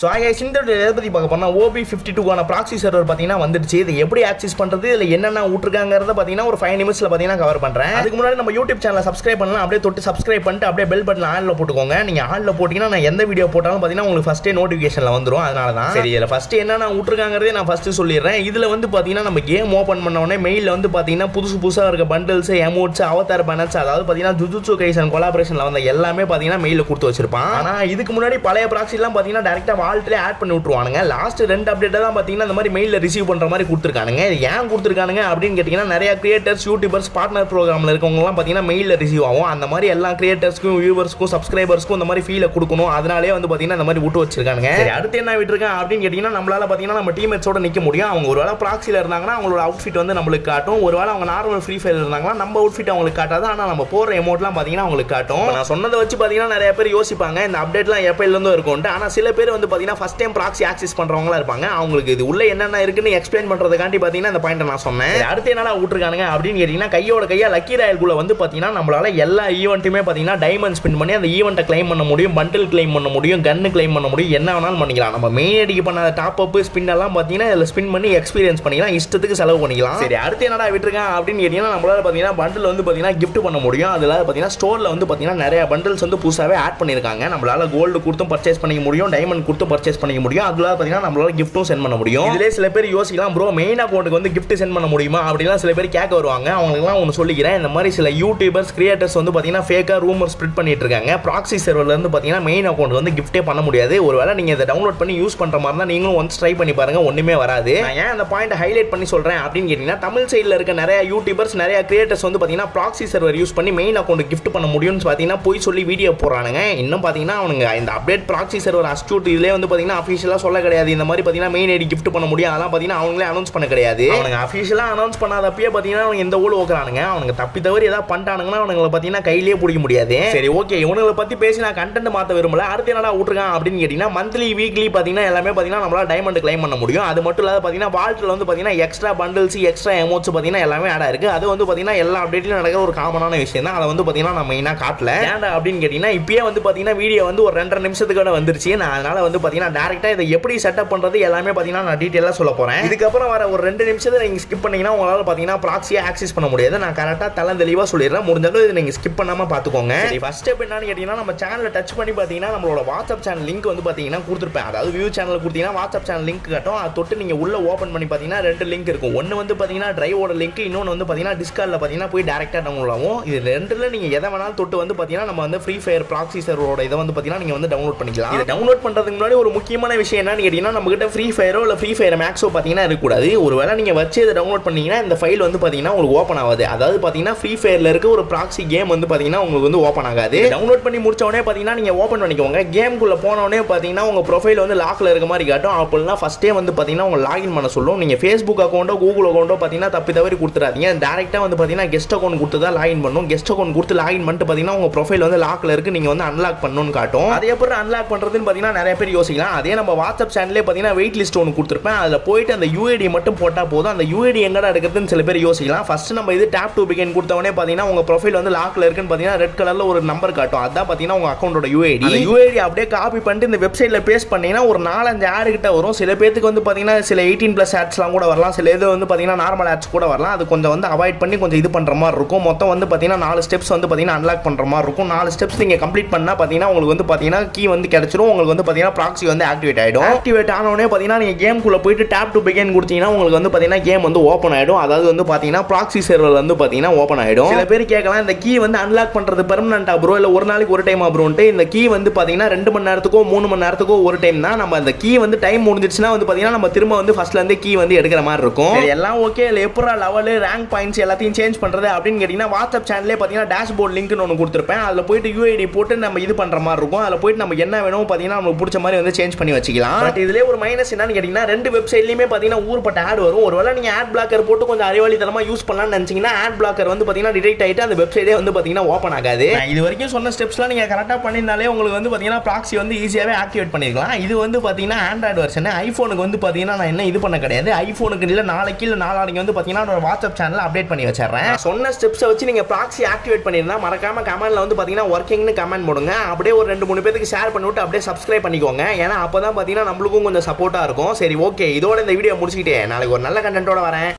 So I guys இந்த எதை பத்தி பார்க்க போறோம்னா OB52 கான ப்ராக்ஸி சர்வர் பாத்தீங்கன்னா வந்துருச்சு. இது எப்படி ஆக்சஸ் பண்றது, இல்ல என்னென்ன ஊட்ருக்காங்கறத பாத்தீங்கன்னா ஒரு 5 நிமிஷத்துல பாத்தீங்கன்னா கவர் பண்றேன். அதுக்கு முன்னாடி நம்ம YouTube சேனலை சப்ஸ்கிரைப் பண்ணலாம். அப்படியே தொட்டு சப்ஸ்கிரைப் பண்ணிட்டு அப்படியே பெல் பட்டன் ஆன்ல போட்டுக்கோங்க. நீங்க ஆன்ல போட்டீங்கன்னா நான் எந்த வீடியோ போட்டாலும் பாத்தீங்கன்னா உங்களுக்கு ஃபர்ஸ்டே நோட்டிஃபிகேஷன்ல வந்துரும். அதனால தான் சரி இதுல ஃபர்ஸ்ட் என்னென்ன ஊட்ருக்காங்கறதே நான் ஃபர்ஸ்ட் சொல்லிடுறேன். இதுல வந்து பாத்தீங்கன்னா நம்ம கேம் ஓபன் பண்ண உடனே மெயில்ல வந்து பாத்தீங்கன்னா புதுசா இருக்க பண்டில்ஸ், எமோட்ஸ், அவதார் பேனர்ஸ், அதாவது பாத்தீங்கன்னா ஜுஜுட்சு கைசன் கொலாபரேஷன்ல வந்த எல்லாமே பாத்தீங்கன்னா மெயில்ல கொடுத்து வச்சிருப்பான். ஆனா இதுக்கு முன்னாடி பழைய ப்ராக்ஸி எல்லாம் பாத்தீங்கன்னா டைரக்டா வால்ட்லயே ஆட் பண்ணி லாஸ்ட் 2 அப்டேட் தான் பாத்தீங்கன்னா இந்த மாதிரி மெயில்ல ரிசீவ் பண்ற மாதிரி கொடுத்திருக்கானுங்க. இது ஏன் கொடுத்திருக்கானுங்க அப்படின்னு கேட்டீங்கன்னா நிறைய கிரியேட்டர்ஸ், யூடியூபர்ஸ், பார்ட்னர் ப்ரோக்ராம்ல இருக்கவங்க எல்லாம் பாத்தீங்கன்னா மெயில்ல ரிசீவ் ஆகும். அந்த மாதிரி எல்லா கிரியேட்டர்ஸ்க்கும், வியூவர்ஸ்க்கும், சப்ஸ்கிரைபர்ஸ்க்கும் இந்த மாதிரி ஃபீல கொடுக்கணும். அதனாலே வந்து பாத்தீங்கன்னா இந்த மாதிரி விட்டு வச்சிருக்கானுங்க. சரி அடுத்து என்ன விட்டுருக்கான் அப்படின்னு கேட்டீங்கன்னா நம்மளால பாத்தீங்கன்னா நம்ம டீம்மேட்ஸோட நிக்க முடியும். அவங்க ஒருவேளை ப்ராக்ஸில இருந்தாங்கன்னா அவங்களோட அவுட்ஃபிட் வந்து நம்மளுக்கு காட்டும். ஒருவேளை அவங்க நார்மல் ஃப்ரீ ஃபயர் இருந்தாங்கன்னா நம்ம அவுட்ஃபிட் அவங்களுக்கு காட்டாது. ஆனா நம்ம போற எமோட்லாம் பாத்தீங்கன்னா அவங்களுக்கு காட்டும். நான் சொன்னதை வச்சு பாத்தீங்கன்னா நிறைய பேர் யோசிப்பாங்க இந்த அப்டேட்லாம் எப்பயில இருந்தோ இருக்கும். ஆனா சில பேர் வந்து பாத்தீங்கன்னா ஃபர்ஸ்ட் டைம் ப்ராக்ஸி ஆக்சஸ் பண்றவங்க இருப்பாங்க. அவங்களுக்கு இது உள்ள என்னென்ன இருக்குன்னு எக்ஸ்பிளைன் பண்றதுக்காண்டி பாத்தீங்கன்னா இந்த பாயிண்ட் நான் சொன்னேன். அடுத்து என்னடா விட்டுருக்கானுங்க அப்படின்னு கேட்டீங்கன்னா கையோட கையா லக்கி ராயல்குள்ள வந்து பாத்தீங்கன்னா நம்மளால எல்லா ஈவெண்ட்டுமே பாத்தீங்கன்னா டைமண்ட் ஸ்பின் பண்ணி அந்த ஈவெண்ட்டை கிளைம் பண்ண முடியும், பண்டில் கிளைம் பண்ண முடியும், கன்னு கிளைம் பண்ண முடியும், என்ன வேணாலும் பண்ணிக்கலாம். நம்ம மெயின் ஐடிக்கு பண்ண டாப் அப் ஸ்பின் எல்லாம் பாத்தீங்கன்னா இதுல ஸ்பின் பண்ணி எக்ஸ்பீரியன்ஸ் பண்ணிக்கலாம், இஷ்டத்துக்கு செலவு பண்ணிக்கலாம். சரி அடுத்து என்னடா விட்டுருக்கான் அப்படின்னு கேட்டீங்கன்னா நம்மளால பாத்தீங்கன்னா பண்டில் வந்து பாத்தீங்கன்னா கிஃப்ட் பண்ண முடியும். அதுல பாத்தீங்கன்னா ஸ்டோர்ல வந்து பாத்தீங்கன்னா நிறைய பண்டில்ஸ் வந்து புதுசாவே ஆட் பண்ணிருக்காங்க. நம்மளால கோல்டு கொடுத்தும் பர்ச்சேஸ் பண்ணிக்க முடியும், டைமண்ட் கொடுத்து பர்ச்சேஸ் பண்ணிக்க முடியும். அதுல பாத்தீங்கன்னா நம்மளால கிஃப்ட்டும் சென்ட் பண்ண முடியும். இதுல சில பேர் யோசிக்கலாம் ப்ரோ மெயின் அக்கவுண்ட்க்கு வந்து gift சென்ட் பண்ண முடியுமா அப்படிலாம் சில பேர் கேட்க வருவாங்க. அவங்களுக்குலாம் ஒன்று சொல்லிக்கிறேன். இந்த மாதிரி சில யூடியூபர்ஸ், கிரியேட்டர்ஸ் வந்து பாத்தீங்கன்னா ஃபேக்கா ரூமர் ஸ்ப்ரெட் பண்ணிட்டு இருக்காங்க. ப்ராக்ஸி சர்வர்ல இருந்து பாத்தீங்கன்னா மெயின் அக்கவுண்ட் வந்து கிஃப்டே பண்ண முடியாது. ஒருவேளை நீங்க இதை டவுன்லோட் பண்ணி யூஸ் பண்ற மாதிரி தான் நீங்களும் ஒன்ஸ் ட்ரை பண்ணி பாருங்க, ஒண்ணுமே வராது. நான் ஏன் அந்த பாயிண்ட் ஹைலைட் பண்ணி சொல்றேன் அப்படின்னு கேட்டீங்கன்னா தமிழ் சைடுல இருக்க நிறைய யூடியூபர்ஸ், நிறைய கிரியேட்டர்ஸ் வந்து பாத்தீங்கன்னா ப்ராக்ஸி சர்வர் யூஸ் பண்ணி மெயின் அக்கவுண்ட் gift பண்ண முடியும்னு பாத்தீங்கன்னா போய் சொல்லி வீடியோ போடுறானுங்க. இன்னும் பாத்தீங்கன்னா அவனுங்க இந்த அப்டேட் ப்ராக்ஸி சர்வர் அஸ்டியூட் இதுலயே வந்து பாத்தீங்கன்னா அஃபிஷியலா சொல்ல கிடையாது. இந்த மாதிரி பாத்தீங்கன்னா மெயின் ஐடி gift பண்ண முடியும் அதெல்லாம் பாத்தீங்கன்னா அவங்களே அனௌன்ஸ் பண்ண கிடையாது. அவனுங்க அஃபிஷியலா அனௌன்ஸ் பண்ணாதப்பயே பாத்தீங்கன்னா அவங்க எந்த ஊழல் ஓக்குறானுங்க. அவனுங்க தப்பி தவறி ஏதாவது பண்ணிட்டானுங்கன்னா அவனுங்களை பாத்தீங்கன்னா கையிலேயே பிடிக்க முடியாது. சரி ஓகே, இவனுங்களை பத்தி பேசி நான் கண்டென்ட் மாத்த விரும்பல. அடுத்து என்னடா விட்டுருக்கான் அப்படின்னு கேட்டீங்கன்னா மந்த்லி, வீக்லி பாத்தீங்கன்னா எல்லாமே பாத்தீங்கன்னா நம்மளால டைமண்ட் கிளைம் பண்ண முடியும். அது மட்டும் இல்லாத பாத்தீங்கன்னா வால்ட்ல வந்து பாத்தீங்கன்னா எக்ஸ்ட்ரா பண்டில்ஸ், எக்ஸ்ட்ரா எமோட்ஸ் பாத்தீங்கன்னா எல்லாமே ஆட் ஆயிருக்கு. அது வந்து பாத்தீங்கன்னா எல்லா அப்டேட்லயும் நடக்கிற ஒரு காமனான விஷயம் தான். அதை வந்து பாத்தீங்கன்னா நம்ம மெயினா காட்டல. ஏன்டா அப்படின்னு கேட்டீங்கன்னா இப்பயே வந்து பாத்தீங்கன்னா வீடியோ வந்து ஒரு 2.5 நிமிஷத்துக்கு வந்துருச்சு. நான் அதனால வந்து பாத்தீங்கன்னா டைரக்டா இதை எப்படி செட்டப் பண்றது எல்லாமே பாத்தீங்கன்னா நான் டீடைலா சொல்ல போறேன். இதுக்கப்புறம் வர ஒரு 2 நிமிஷத்தை நீங்க ஸ்கிப் பண்ணீங்கன்னா உங்களால பாத்தீங்கன்னா ப்ராக்ஸியை ஆக்சஸ் பண்ண முடியாது. நான் கரெக்டா தெளிவா சொல்லிடுறேன். முடிஞ்சாலும் இதை நீங்க ஸ்கிப் பண்ணாம பாத்துக்கோங்க. சரி ஃபர்ஸ்ட் ஸ்டெப் என்னன்னு கேட்டீங்கன்னா நம்ம சேனலை டச் பண்ணி பாத்தீங்கன்னா நம்மளோட வாட்ஸ்அப் சேனல் லிங்க் வந்து பாத்தீங்கன்னா கொடுத்துருப்பேன். அதாவது வியூ சேனல் கொடுத்தீங்கன்னா வாட்ஸ்அப் சேனல் லிங்க் காட்டும். அதை தொட்டு நீங்க உள்ள ஓபன் பண்ணி பாத்தீங்கன்னா 2 லிங்க் இருக்கும். ஒன்னு வந்து பாத்தீங்கன்னா டிரைவோட லிங்க், இன்னொன்னு வந்து பாத்தீங்கன்னா டிஸ்கார்ட்ல பாத்தீங்கன்னா போய் டைரக்டா டவுன்லோட் ஆகும். இது ரெண்டுல நீங்க எதை வேணாலும் தொட்டு வந்து பாத்தீங்கன்னா நம்ம வந்து ஃப்ரீ ஃபயர் ப்ராக்ஸி சர்வரோட இதை வந்து பாத்தீங்கன்னா நீங்க வந்து டவுன்லோட் பண்ணிக்கலாம். இதை டவுன்லோட் பண்றதுக்கு முன்னாடி ஒரு முக்கியமான விஷயம் என்னன்னு கேட்டீங்கன்னா நம்ம கிட்ட ஃப்ரீ ஃபயரோ இல்ல ஃப்ரீ ஃபயர் மேக்ஸோ பாத்தீங்கன்னா இருக்கக்கூடாது. ஒருவேளை நீங்க வச்சு இதை டவுன்லோட் பண்ணீங்கன்னா இந்த ஃபைல் வந்து பாத்தீங்கன்னா உங்களுக்கு ஓப்பன் ஆகாது. அதாவது பாத்தீங்கன்னா ஃப்ரீ ஃபயர்ல இருக்க ஒரு ப்ராக்ஸி கேம் வந்து பாத்தீங்கன்னா உங்களுக்கு வந்து ஓப்பன் ஆகாது. டவுன்லோட் பண்ணி முடிச்ச உடனே பாத்தீங்கன்னா நீங்க ஓப்பன் பண்ணிக்கோங்க. கேம்குள்ள போன உடனே பாத்தீங்கன்னா உங்க ப்ரொஃபைல் வந்து லாக்ல இருக்க மாதிரி காட்டும். அப்போலாம் ஃபர்ஸ்டே வந்து பாத்தீங்கன்னா உங்க லாகின் பண்ண சொல்லும். நீங்க Facebook அக்கௌண்ட்டோ கூகுள் அக்கௌண்ட்டோ பாத்தீங்கன்னா தப்பி தவறி கொடுத்துறாதீங்க. டைரக்டா வந்து பாத்தீங்கன்னா கெஸ்ட் அக்கௌண்ட் கொடுத்து தான் லாகின் பண்ணணும். கெஸ்ட் அக்கௌண்ட் கொடுத்து லாகின் பண்ணிட்டு பாத்தீங்கன்னா உங்க ப்ரொஃபைல் வந்து லாக்ல இருக்கு, நீங்க வந்து அன்லாக் பண்ணணும்னு காட்டும். அதே அப்புறம் அன்லாக் பண்றதுன்னு பாத்தீங்கன்னா நிறைய பேர் யோசிக்கலாம். அதே நம்ம வாட்ஸ்அப் சேனல்லே பாத்தீங்கன்னா வெயிட் லிஸ்ட் ஒன்று கொடுத்துருப்பேன். அதுல போயிட்டு அந்த யூஐடி மட்டும் போட்டா போதும். அந்த யூஐடி எங்கடா எடுக்கிறதுன்னு சில பேர் யோசிக்கலாம். ஃபர்ஸ்ட் நம்ம இது டேப் டு பிகின் கொடுத்தவனே பாத்தீங்கன்னா உங்க ப்ரொஃபைல் வந்து லாக்ல இருக்குன்னு பாத்தீங்கன்னா ரெட் கலர்ல ஒரு நம்பர் காட்டும். அதான் பாத்தீங்கன்னா உங்க அக்கௌண்டோட யூஐடி. அந்த யூஐடி அப்படியே காப்பி பண்ணிட்டு இந்த வெப்சைட்ல பேஸ்ட் பண்ணீங்கன்னா ஒரு 4-5 ஆட் கிட்ட வரும். சில பேருக்கு வந்து பாத்தீங்கன்னா சில 18+ ஆட்ஸ்லாம் கூட வரலாம். சில இது வந்து பாத்தீங்கன்னா நார்மல் ஆட்ஸ் கூட வரலாம். அது கொஞ்சம் வந்து அவாய்ட் பண்ணி கொஞ்சம் இது பண்ற மாதிரி இருக்கும். மொத்தம் வந்து பாத்தீங்கன்னா 4 ஸ்டெப்ஸ் வந்து பாத்தீங்கன்னா அன்லாக் பண்ற மாதிரி இருக்கும். 4 ஸ்டெப்ஸ் நீங்க கம்ப்ளீட் பண்ணா பாத்தீங்கன்னா உங்களுக்கு வந்து பாத்தீங்கன்னா கீ வந்து கிடைச்சிரும். உங்களுக்கு வந்து பாத்தீங்கன்னா ப்ராக்ஸி வந்து ஆக்டிவேட் ஆயிடும். ஆக்டிவேட் ஆன உடனே பாத்தீங்கன்னா நீங்க கேம்குள்ள போயிட்டு டேப் டு பிகின் கொடுத்தீங்கன்னா உங்களுக்கு வந்து பாத்தீங்கன்னா கேம் வந்து ஓபன் ஆயிடும். அதாவது வந்து பாத்தீங்கன்னா ப்ராக்ஸி சர்வர் வந்து பாத்தீங்கன்னா ஓபன் ஆயிடும். சில பேர் கேட்கலாம் இந்த கீ வந்து அன்லாக் பண்றது பெர்மனன்ட்டா ப்ரோ இல்ல ஒரு நாளைக்கு ஒரு டைமா ப்ரோன்ட்டு. இந்த கீ வந்து பாத்தீங்கன்னா 2 மணி நேரத்துக்கோ 3 மணி நேரத்துக்கோ ஒரு டைம் தான். நம்ம அந்த கீ வந்து டைம் முடிஞ்சிருச்சுன்னா வந்து பாத்தீங்கன்னா நம்ம திரும்ப வந்து ஃபர்ஸ்ட்ல இருந்து கீ வந்து எடுக்கிற மாதிரி இருக்கும். எல்லாம் ஓகே. இல்ல எப்பரா லெவல், ரேங்க் பாயிண்ட்ஸ் எல்லாத்தையும் சேஞ்ச் பண்றது அப்படின்னு கேட்டீங்கன்னா வாட்ஸ்அப் சேனல்லே பாத்தீங்கன்னா டேஷ்போர்ட் லிங்க்னு ஒன்று கொடுத்துருப்பேன். அதுல போயிட்டு யூஐடி போட்டு நம்ம இது பண்ற மாதிரி இருக்கும். அதுல போயிட்டு நம்ம என்ன வேணும் பாத்தீங்கன்னா நமக்கு பிடிச்ச மாதிரி வந்து சேஞ்ச் பண்ணி வச்சுக்கலாம். பட் இதுல ஒரு மைனஸ் என்னன்னு கேட்டீங்கன்னா 2 வெப்சைட்லயுமே பாத்தீங்கன்னா ஊர்பட்ட ஆட் வரும். ஒருவேளை நீங்க ஆட் பிளாக்கர் போட்டு கொஞ்சம் அறிவாளித்தனமா யூஸ் பண்ணலாம்னு நினைச்சீங்கன்னா ஆட் பிளாக்கர் வந்து பாத்தீங்கன்னா டிடெக்ட் ஆயிட்டு அந்த வெப்சைட்டே வந்து பாத்தீங்கன்னா ஓபன் ஆகாது. இது வரைக்கும் சொன்ன ஸ்டெப்ஸ்லாம் நீங்க கரெக்டா பண்ணிருந்தாலே உங்களுக்கு வந்து பாத்தீங்கன்னா ப்ராக்ஸி வந்து ஈஸியாவே ஆக்டிவேட் பண்ணிருக்கலாம். இது வந்து பாத்தீங்கன்னா ஆண்ட்ராய்டு வெர்ஷன். ஐபோனுக்கு வந்து பாத்தீங்கன்னா நான் என்ன இது பண்ண கிடையாது. ஐபோனுக்கு இல்ல நாளைக்கு இல்ல நாளானைக்கு வந்து பாத்தீங்கன்னா வாட்ஸ்அப் சேனல் அப்டேட் பண்ணி வச்சிடுறேன். சொன்ன ஸ்டெப்ஸை வச்சு நீங்க ப்ராக்ஸி ஆக்டிவேட் பண்ணிருந்தா மறக்காம கமெண்ட்ல வந்து பாத்தீங்கன்னா ஒர்க்கிங்னு கமெண்ட் போடுங்க. அப்படியே ஒரு 2-3 பேருக்கு ஷேர் பண்ணிவிட்டு அப்படியே சப்ஸ்கிரைப் பண்ணிக்கோங்க. ஏன்னா அப்போ தான் பார்த்தீங்கன்னா நம்மளுக்கும் கொஞ்சம் சப்போர்ட்டாக இருக்கும். சரி ஓகே, இதோட இந்த வீடியோ முடிச்சுக்கிட்டே நாளைக்கு ஒரு நல்ல கண்டென்ட்டோட வரேன்.